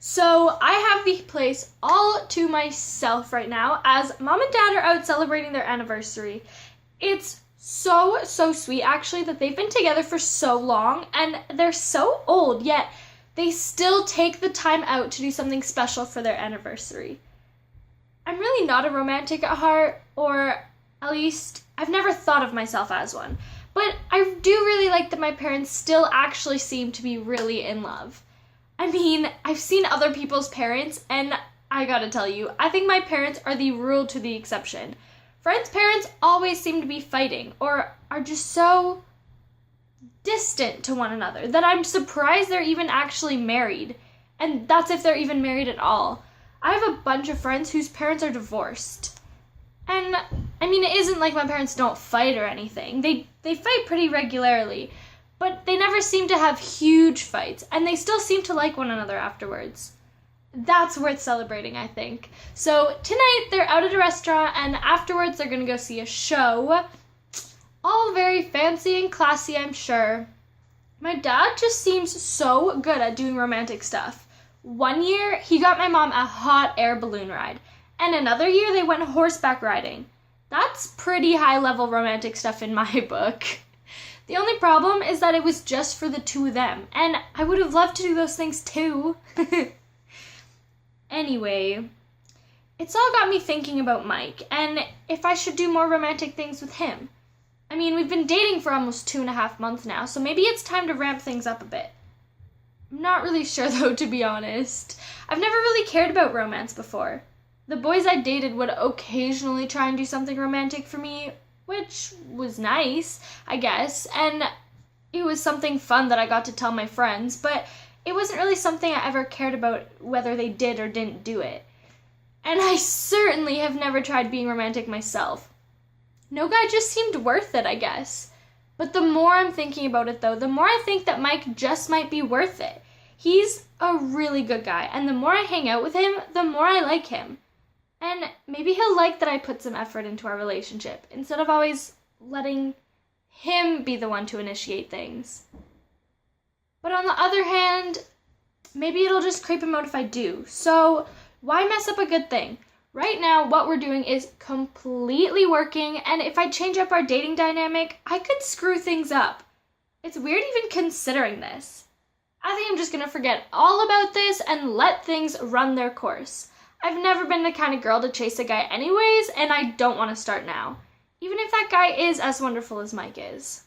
So I have the place all to myself right now as mom and dad are out celebrating their anniversary. It's so sweet actually that they've been together for so long and they're so old, yet they still take the time out to do something special for their anniversary. I'm really not a romantic at heart, or at least I've never thought of myself as one. But I do really like that my parents still actually seem to be really in love. I mean, I've seen other people's parents, and I gotta tell you, I think my parents are the rule to the exception. Friends' parents always seem to be fighting, or are just so distant to one another that I'm surprised they're even actually married. And that's if they're even married at all. I have a bunch of friends whose parents are divorced. And, I mean, it isn't like my parents don't fight or anything. They fight pretty regularly. But they never seem to have huge fights, and they still seem to like one another afterwards. That's worth celebrating, I think. So tonight they're out at a restaurant, and afterwards they're gonna go see a show. All very fancy and classy, I'm sure. My dad just seems so good at doing romantic stuff. One year, he got my mom a hot air balloon ride, and another year they went horseback riding. That's pretty high-level romantic stuff in my book. The only problem is that it was just for the two of them, and I would have loved to do those things too. Anyway, it's all got me thinking about Mike, and if I should do more romantic things with him. I mean, we've been dating for almost 2.5 months now, so maybe it's time to ramp things up a bit. I'm not really sure though, to be honest. I've never really cared about romance before. The boys I dated would occasionally try and do something romantic for me, which was nice, I guess, and it was something fun that I got to tell my friends, but it wasn't really something I ever cared about whether they did or didn't do it. And I certainly have never tried being romantic myself. No guy just seemed worth it, I guess. But the more I'm thinking about it though, the more I think that Mike just might be worth it. He's a really good guy, and the more I hang out with him, the more I like him. And maybe he'll like that I put some effort into our relationship, instead of always letting him be the one to initiate things. But on the other hand, maybe it'll just creep him out if I do. So why mess up a good thing? Right now, what we're doing is completely working, and if I change up our dating dynamic, I could screw things up. It's weird even considering this. I think I'm just gonna forget all about this and let things run their course. I've never been the kind of girl to chase a guy anyways, and I don't want to start now. Even if that guy is as wonderful as Mike is.